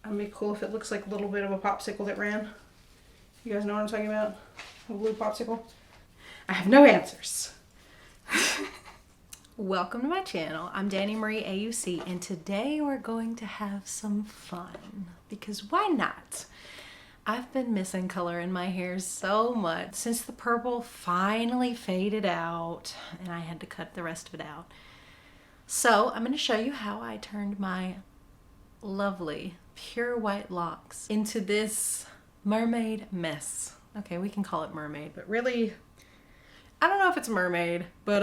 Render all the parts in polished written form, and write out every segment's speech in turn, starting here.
It'd be cool if it looks like a little bit of a popsicle that ran. You guys know what I'm talking about? A blue popsicle? I have no answers. Welcome to my channel. I'm Dani Marie AUC, and today we're going to have some fun. Because why not? I've been missing color in my hair so much since the purple finally faded out and I had to cut the rest of it out. So I'm going to show you how I turned my lovely pure white locks into this mermaid mess. Okay, we can call it mermaid, but really, I don't know if it's mermaid, but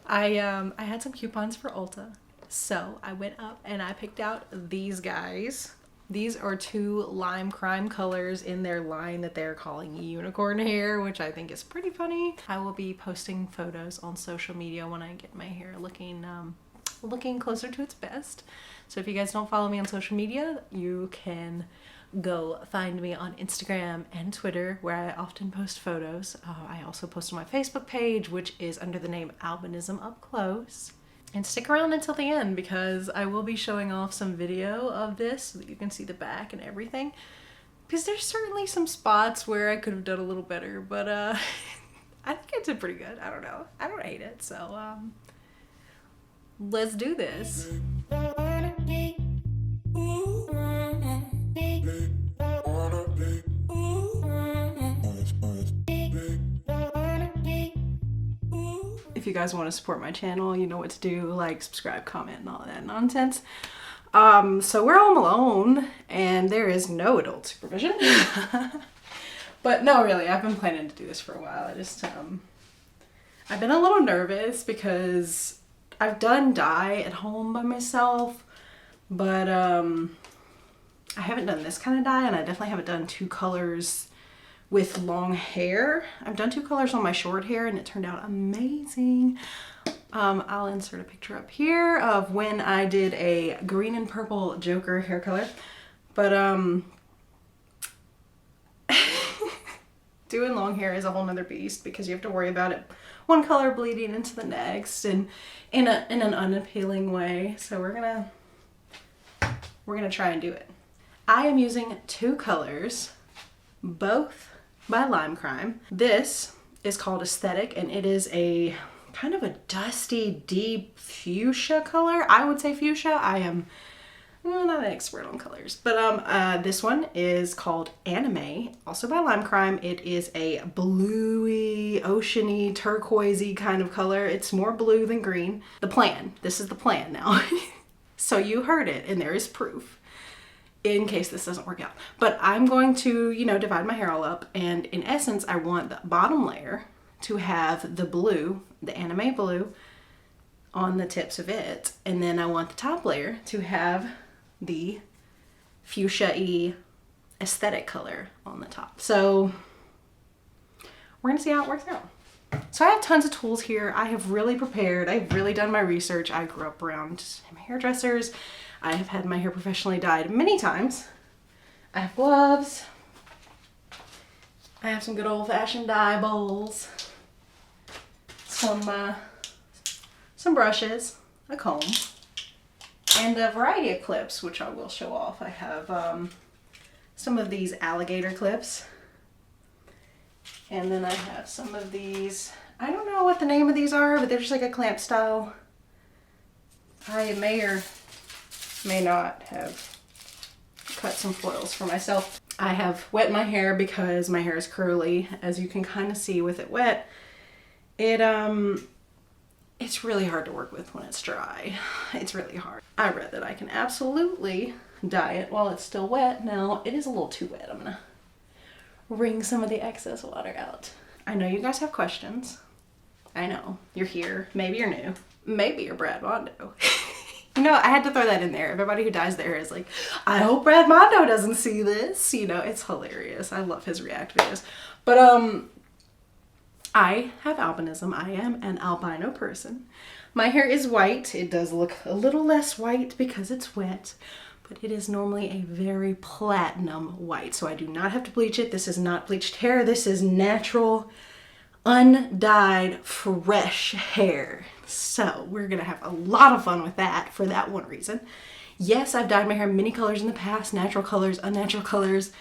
I had some coupons for Ulta. So I went up and I picked out these guys. These are two lime crime colors in their line that they're calling unicorn hair, which I think is pretty funny. I will be posting photos on social media when I get my hair looking closer to its best. So if you guys don't follow me on social media, you can go find me on Instagram and Twitter, where I often post photos. I also post on my Facebook page, which is under the name Albinism Up Close. And stick around until the end because I will be showing off some video of this so that you can see the back and everything. Because there's certainly some spots where I could have done a little better, but I think I did pretty good. I don't know. I don't hate it. So let's do this. If you guys want to support my channel, you know what to do. Like, subscribe, comment, and all of that nonsense. So we're home alone and there is no adult supervision. But no, really, I've been planning to do this for a while. I've been a little nervous because I've done dye at home by myself, but I haven't done this kind of dye, and I definitely haven't done two colors with long hair. I've done two colors on my short hair and it turned out amazing. I'll insert a picture up here of when I did a green and purple Joker hair color. But doing long hair is a whole nother beast because you have to worry about it one color bleeding into the next and in an unappealing way. So we're gonna try and do it. I am using two colors, both by Lime Crime. This is called Aesthetic, and it is a kind of a dusty, deep fuchsia color. I would say fuchsia. I am not an expert on colors, but this one is called Anime, also by Lime Crime. It is a bluey, oceany, turquoisey kind of color. It's more blue than green. The plan. This is the plan now. So you heard it, and there is proof in case this doesn't work out. But I'm going to, divide my hair all up, and in essence, I want the bottom layer to have the blue, the anime blue, on the tips of it, and then I want the top layer to have the fuchsia-y aesthetic color on the top. So we're gonna see how it works out. So I have tons of tools here. I have really prepared. I've really done my research. I grew up around hairdressers. I have had my hair professionally dyed many times. I have gloves. I have some good old-fashioned dye bowls. Some brushes, a comb, and a variety of clips, which I will show off. I have some of these alligator clips. And then I have some of these, I don't know what the name of these are, but they're just like a clamp style. I may or may not have cut some foils for myself. I have wet my hair because my hair is curly. As you can kind of see with it wet, it's really hard to work with when it's dry. It's really hard. I read that I can absolutely dye it while it's still wet. Now, it is a little too wet. I'm gonna wring some of the excess water out. I know you guys have questions. I know, you're here. Maybe you're new. Maybe you're Brad Mondo. I had to throw that in there. Everybody who dyes their hair is like, I hope Brad Mondo doesn't see this. It's hilarious. I love his react videos. But I have albinism. I am an albino person. My hair is white. It does look a little less white because it's wet, but it is normally a very platinum white. So I do not have to bleach it. This is not bleached hair. This is natural, undyed, fresh hair. So we're gonna have a lot of fun with that for that one reason. Yes, I've dyed my hair many colors in the past, natural colors, unnatural colors,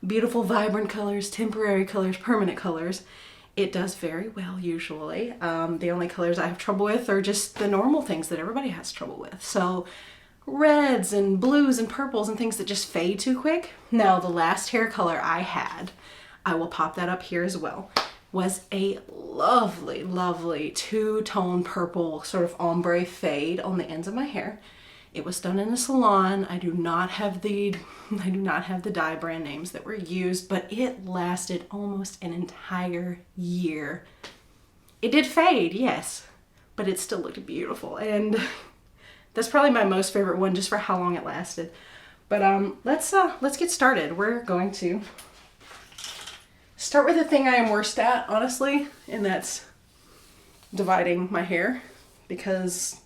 beautiful vibrant colors, temporary colors, permanent colors. It does very well usually. The only colors I have trouble with are just the normal things that everybody has trouble with. So reds and blues and purples and things that just fade too quick. Now the last hair color I had, I will pop that up here as well, was a lovely, lovely two-tone purple sort of ombre fade on the ends of my hair. It was done in a salon. I do not have the dye brand names that were used, but it lasted almost an entire year. It did fade, yes, but it still looked beautiful, and that's probably my most favorite one just for how long it lasted. But let's get started. We're going to start with the thing I am worst at, honestly, and that's dividing my hair, because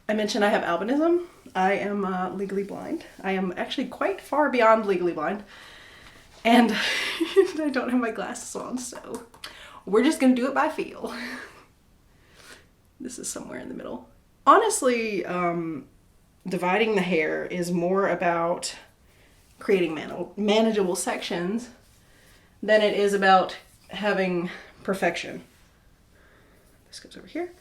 I mentioned I have albinism. I am legally blind. I am actually quite far beyond legally blind, and I don't have my glasses on, so we're just gonna do it by feel. This is somewhere in the middle. Honestly, dividing the hair is more about creating manageable sections than it is about having perfection. This goes over here.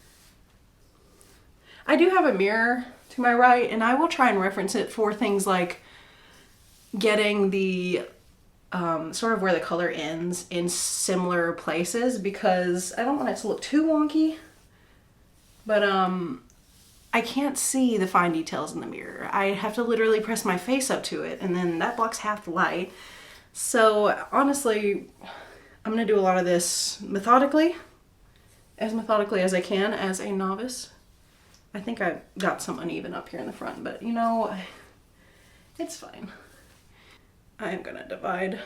I do have a mirror to my right, and I will try and reference it for things like getting the sort of where the color ends in similar places, because I don't want it to look too wonky, but I can't see the fine details in the mirror. I have to literally press my face up to it, and then that blocks half the light. So honestly, I'm gonna do a lot of this methodically as I can as a novice. I think I got some uneven up here in the front, but you know, it's fine. I am gonna divide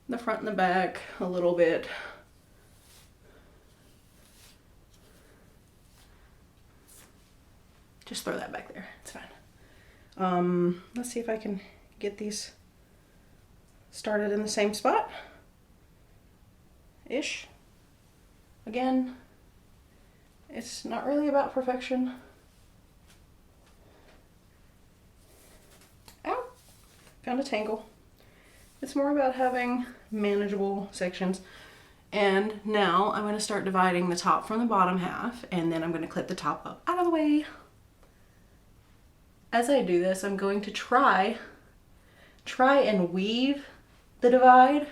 the front and the back a little bit. Just throw that back there, it's fine. Let's see if I can get these started in the same spot. Ish. Again, it's not really about perfection. Ow! Found a tangle. It's more about having manageable sections. And now I'm going to start dividing the top from the bottom half, and then I'm going to clip the top up out of the way. As I do this, I'm going to try and weave the divide,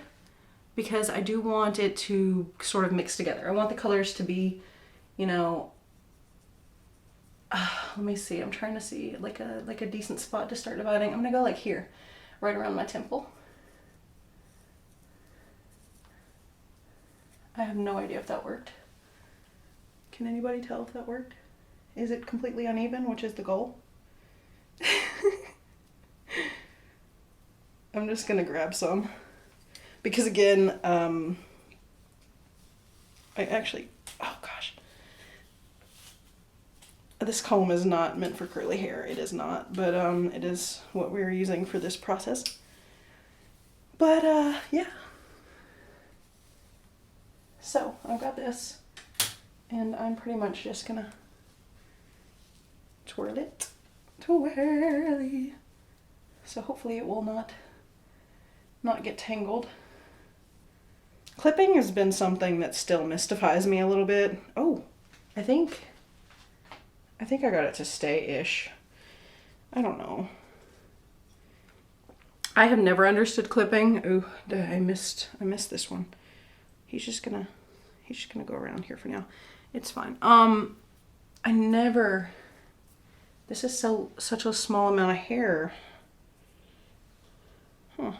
because I do want it to sort of mix together. I want the colors to be, you know, let me see, I'm trying to see like a decent spot to start dividing. I'm gonna go like here, right around my temple. I have no idea if that worked. Can anybody tell if that worked? Is it completely uneven, which is the goal? I'm just gonna grab some, because again, I actually, oh gosh, this comb is not meant for curly hair. It is not, but it is what we're using for this process. But yeah. So I've got this, and I'm pretty much just gonna twirl it, twirly. So hopefully it will not get tangled. Clipping has been something that still mystifies me a little bit. Oh, I think I got it to stay-ish. I don't know. I have never understood clipping. Ooh, I missed this one. He's just gonna go around here for now. It's fine. This is such a small amount of hair. Huh.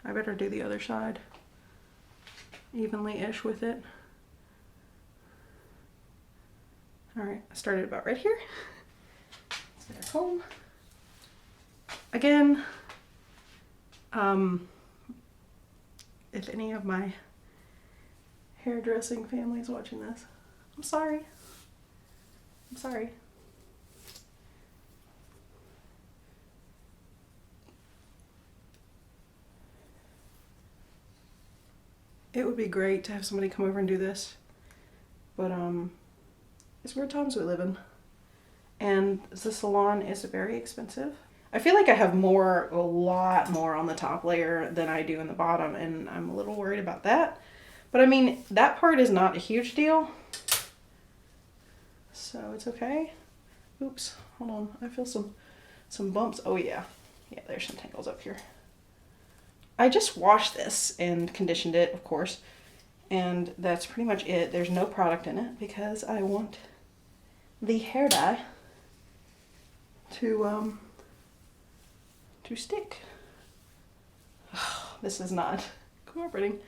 I better do the other side evenly-ish with it. All right, I started about right here. Let's get our comb. Again, if any of my hairdressing family is watching this, I'm sorry. I'm sorry. It would be great to have somebody come over and do this, but it's weird times we live in. and the salon is very expensive. I feel like I have a lot more on the top layer than I do in the bottom, and I'm a little worried about that. But I mean, that part is not a huge deal, so it's okay. Oops, hold on, I feel some bumps. Oh yeah, there's some tangles up here. I just washed this and conditioned it, of course, and that's pretty much it. There's no product in it because I want the hair dye to stick. This is not cooperating.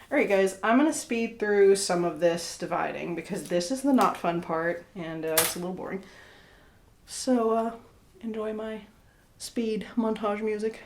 All right, guys, I'm gonna speed through some of this dividing because this is the not fun part, and it's a little boring. So enjoy my speed montage music.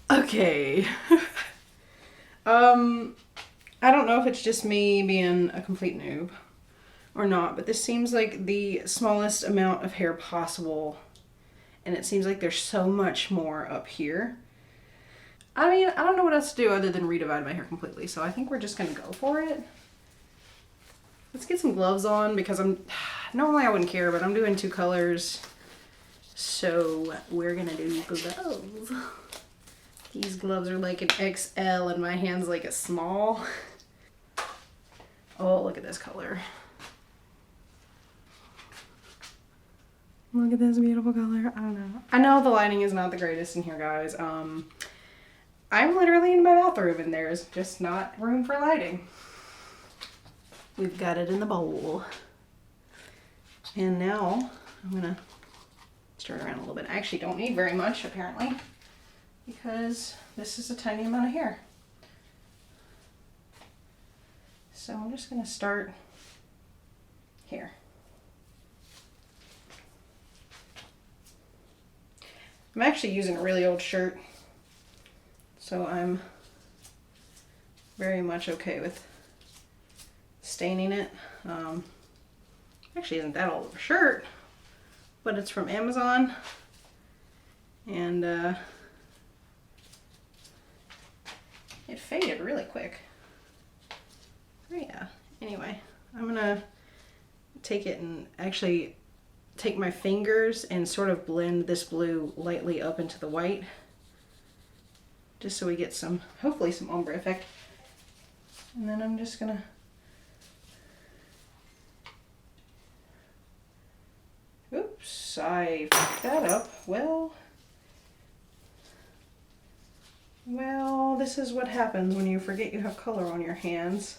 Okay. I don't know if it's just me being a complete noob or not, but this seems like the smallest amount of hair possible, and it seems like there's so much more up here. I mean, I don't know what else to do other than redivide my hair completely, so I think we're just gonna go for it. Let's get some gloves on because normally I wouldn't care, but I'm doing 2 colors, so we're gonna do gloves. These gloves are like an XL and my hand's like a small. Oh, look at this color. Look at this beautiful color. I don't know. I know the lighting is not the greatest in here, guys. I'm literally in my bathroom and there's just not room for lighting. We've got it in the bowl. And now I'm gonna stir it around a little bit. I actually don't need very much, apparently, because this is a tiny amount of hair. So I'm just gonna start here. I'm actually using a really old shirt, so I'm very much okay with staining it. Actually isn't that old of a shirt, but it's from Amazon, and it faded really quick. Oh yeah, anyway, I'm gonna take it and actually take my fingers and sort of blend this blue lightly up into the white, just so we get some, hopefully some ombre effect. And then I'm just gonna oops, I fucked that up. Well, this is what happens when you forget you have color on your hands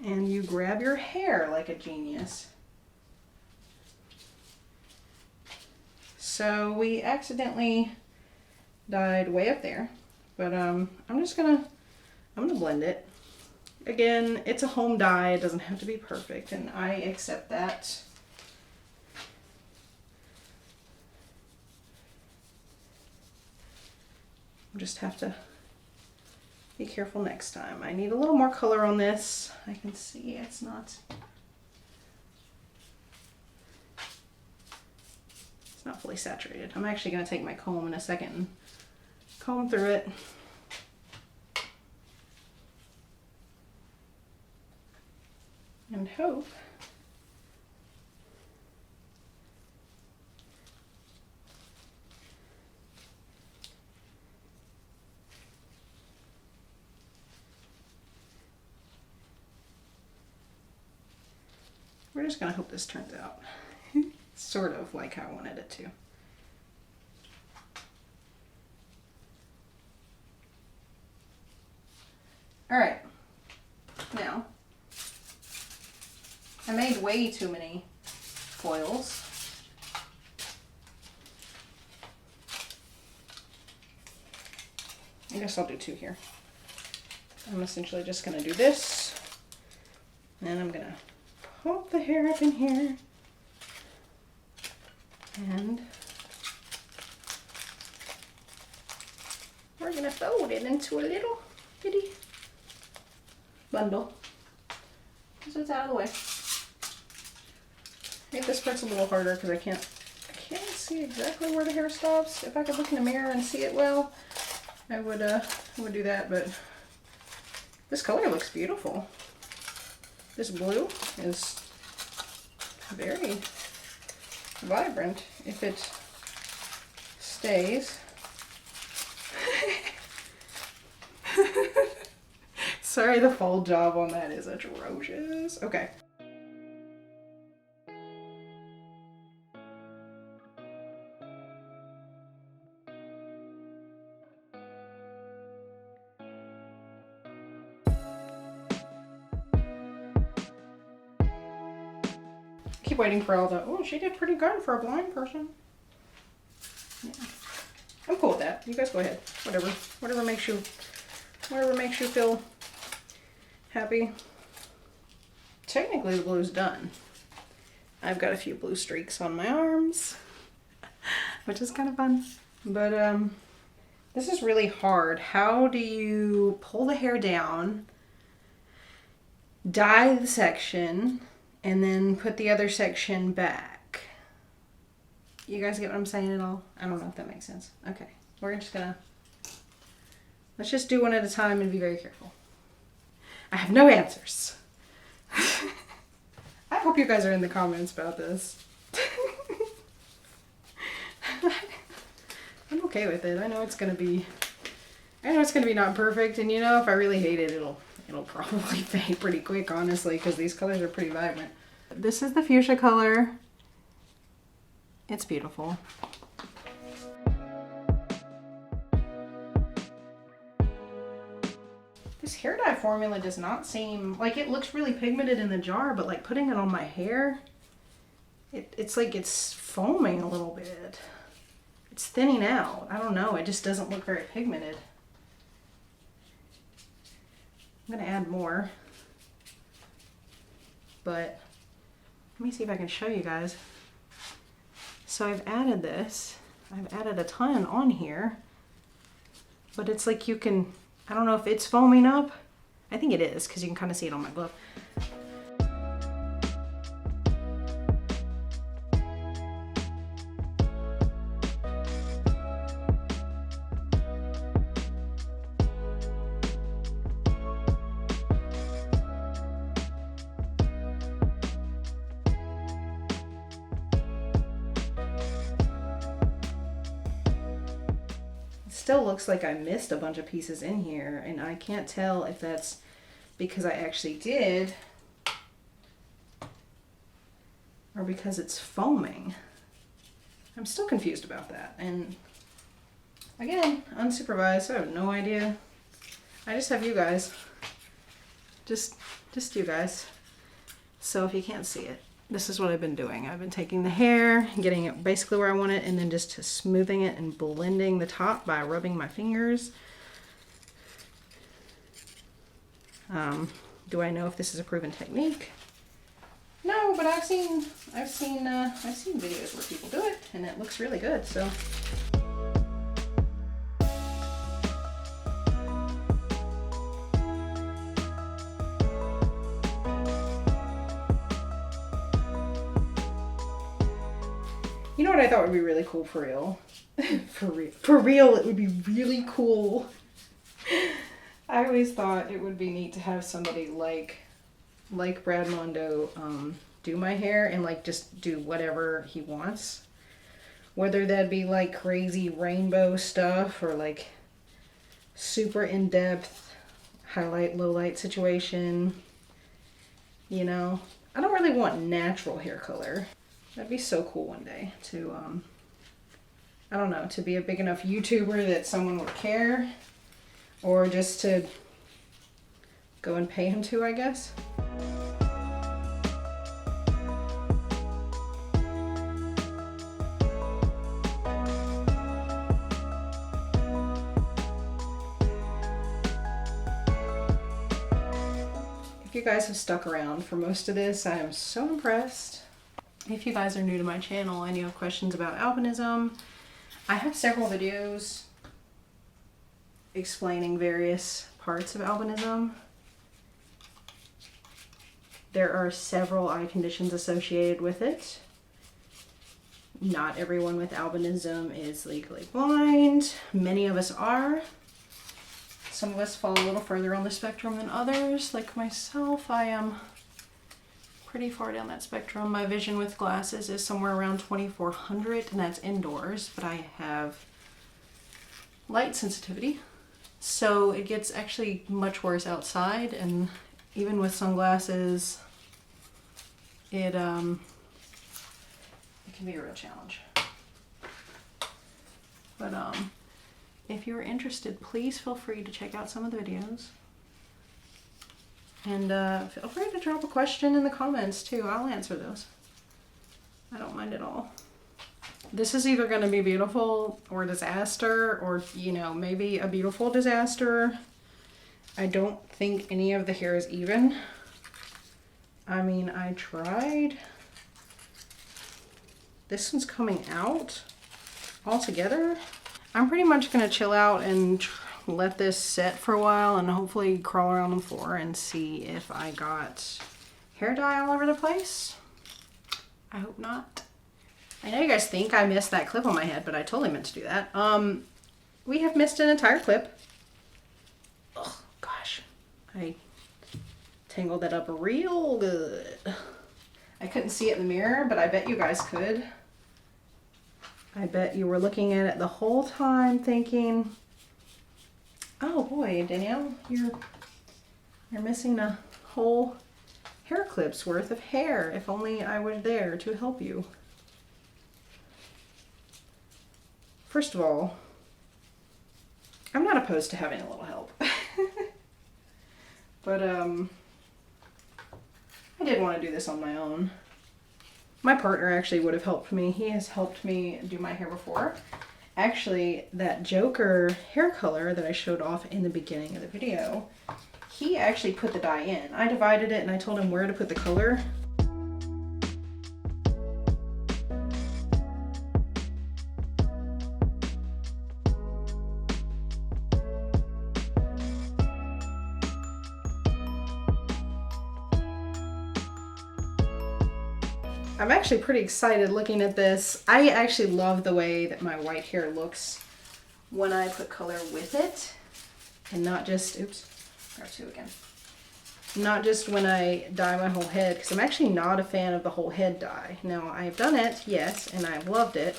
and you grab your hair like a genius. So we accidentally dyed way up there, but I'm gonna blend it. Again, it's a home dye, it doesn't have to be perfect, and I accept that. Just have to be careful next time. I need a little more color on this. I can see it's not fully saturated. I'm actually going to take my comb in a second and comb through it. And hope we're just going to hope this turns out sort of like how I wanted it to. All right, now I made way too many foils. I guess I'll do 2 here. I'm essentially just gonna do this, and I'm gonna pop the hair up in here, and we're gonna fold it into a little bitty bundle, so it's out of the way. I think this part's a little harder because I can't see exactly where the hair stops. If I could look in the mirror and see it well, I would do that, but this color looks beautiful. This blue is very vibrant if it stays. Sorry, the fold job on that is atrocious. Okay. Keep waiting for all the, oh, she did pretty good for a blind person. Yeah. I'm cool with that. You guys go ahead. Whatever makes you feel happy. Technically the blue's done. I've got a few blue streaks on my arms, which is kind of fun. But this is really hard. How do you pull the hair down, dye the section, and then put the other section back? You guys get what I'm saying at all? I don't know if that makes sense. Okay, let's just do one at a time and be very careful. I have no answers. I hope you guys are in the comments about this. I'm okay with it. I know it's gonna be not perfect, and you know, if I really hate it, it'll probably fade pretty quick, honestly, because these colors are pretty vibrant. This is the fuchsia color. It's beautiful. This hair dye formula does not seem, like, it looks really pigmented in the jar, but like putting it on my hair, it's like it's foaming a little bit. It's thinning out. I don't know. It just doesn't look very pigmented. I'm gonna add more, but let me see if I can show you guys. So I've added this. I've added a ton on here, but it's like you can, I don't know if it's foaming up. I think it is, because you can kind of see it on my glove. Still looks like I missed a bunch of pieces in here, and I can't tell if that's because I actually did or because it's foaming. I'm still confused about that, and again, unsupervised, so I have no idea. I just have you guys, just you guys. So if you can't see it, this is what I've been doing. I've been taking the hair, getting it basically where I want it, and then just smoothing it and blending the top by rubbing my fingers. Do I know if this is a proven technique? No, but I've seen videos where people do it, and it looks really good. So. You know what I thought would be really cool for real? For real, it would be really cool. I always thought it would be neat to have somebody like Brad Mondo do my hair and like just do whatever he wants. Whether that be like crazy rainbow stuff or like super in-depth highlight, low light situation. You know, I don't really want natural hair color. That'd be so cool one day to, I don't know, to be a big enough YouTuber that someone would care, or just to go and pay him to, I guess. If you guys have stuck around for most of this, I am so impressed. If you guys are new to my channel and you have questions about albinism, I have several videos explaining various parts of albinism. There are several eye conditions associated with it. Not everyone with albinism is legally blind. Many of us are. Some of us fall a little further on the spectrum than others. Like myself, I am pretty far down that spectrum. My vision with glasses is somewhere around 2400, and that's indoors, but I have light sensitivity. So it gets actually much worse outside, and even with sunglasses, it can be a real challenge. But if you're interested, please feel free to check out some of the videos. And feel free to drop a question in the comments too. I'll answer those. I don't mind at all. This is either going to be beautiful or disaster, or, you know, maybe a beautiful disaster. I don't think any of the hair is even. I mean, I tried. This one's coming out altogether. I'm pretty much going to chill out and let this set for a while and hopefully crawl around the floor and see if I got hair dye all over the place. I hope not. I know you guys think I missed that clip on my head, but I totally meant to do that. We have missed an entire clip. Oh gosh, I tangled that up real good. I couldn't see it in the mirror, but I bet you guys could. I bet you were looking at it the whole time thinking, oh boy, Danielle, you're missing a whole hair clip's worth of hair. If only I were there to help you. First of all, I'm not opposed to having a little help. But I did want to do this on my own. My partner actually would have helped me. He has helped me do my hair before. Actually, that Joker hair color that I showed off in the beginning of the video, he actually put the dye in. I divided it and I told him where to put the color. I'm actually pretty excited looking at this. I actually love the way that my white hair looks when I put color with it, and not just, oops, grab two again. Not just when I dye my whole head, because I'm actually not a fan of the whole head dye. Now, I've done it, yes, and I've loved it.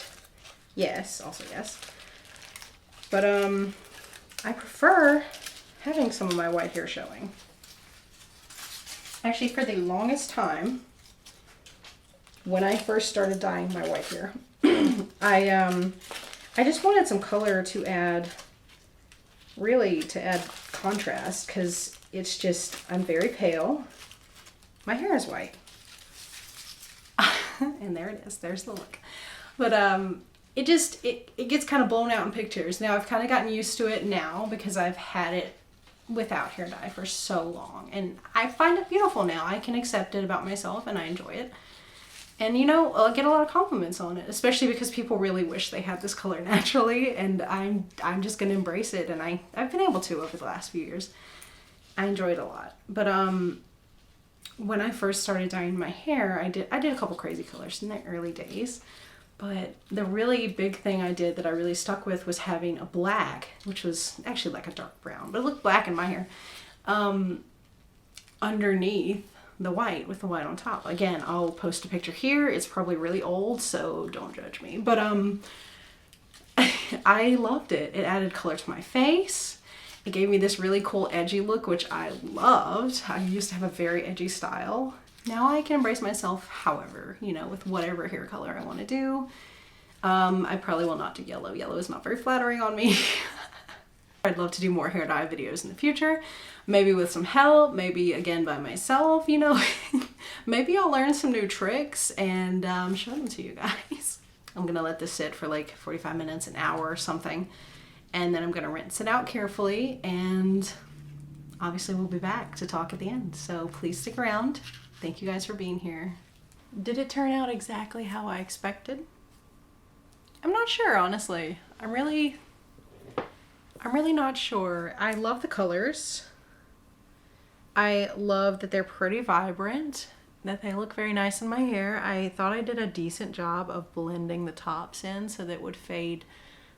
Yes, also yes. But I prefer having some of my white hair showing. Actually, for the longest time, when I first started dyeing my white hair, I just wanted some color to add, really to add contrast, because it's just, I'm very pale. My hair is white. And there it is, there's the look. But it gets kind of blown out in pictures. Now I've kind of gotten used to it now because I've had it without hair dye for so long. And I find it beautiful now. I can accept it about myself and I enjoy it. And you know, I'll get a lot of compliments on it, especially because people really wish they had this color naturally, and I'm just gonna embrace it, and I've been able to over the last few years. I enjoy it a lot. But when I first started dyeing my hair, I did a couple crazy colors in the early days. But the really big thing I did that I really stuck with was having a black, which was actually like a dark brown, but it looked black in my hair, underneath the white with the white on top. Again, I'll post a picture here. It's probably really old, so don't judge me. But I loved it. It added color to my face. It gave me this really cool edgy look, which I loved. I used to have a very edgy style. Now I can embrace myself however, you know, with whatever hair color I want to do. I probably will not do yellow. Yellow is not very flattering on me. I'd love to do more hair dye videos in the future, maybe with some help, maybe again by myself, you know. Maybe I'll learn some new tricks and show them to you guys. I'm gonna let this sit for like 45 minutes, an hour or something, and then I'm gonna rinse it out carefully, and obviously we'll be back to talk at the end. So please stick around. Thank you guys for being here. Did it turn out exactly how I expected? I'm not sure, honestly. I'm really not sure. I love the colors. I love that they're pretty vibrant, that they look very nice in my hair. I thought I did a decent job of blending the tops in so that it would fade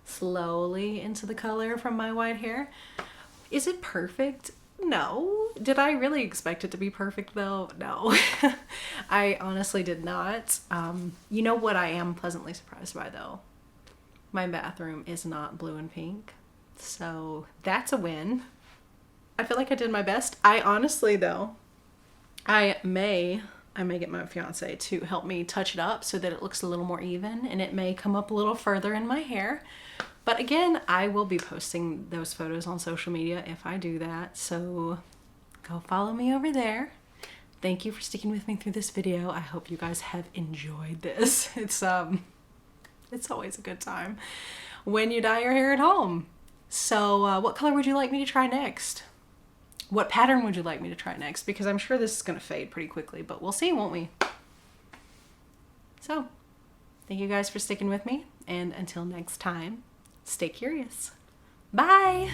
slowly into the color from my white hair. Is it perfect? No. Did I really expect it to be perfect though? No. I honestly did not. You know what I am pleasantly surprised by though? My bathroom is not blue and pink. So that's a win. I feel like I did my best. I honestly though, I may get my fiance to help me touch it up so that it looks a little more even, and it may come up a little further in my hair. But again, I will be posting those photos on social media if I do that. So go follow me over there. Thank you for sticking with me through this video. I hope you guys have enjoyed this. It's always a good time when you dye your hair at home. So what color would you like me to try next? What pattern would you like me to try next? Because I'm sure this is going to fade pretty quickly, but we'll see, won't we? So thank you guys for sticking with me, and until next time, stay curious. Bye!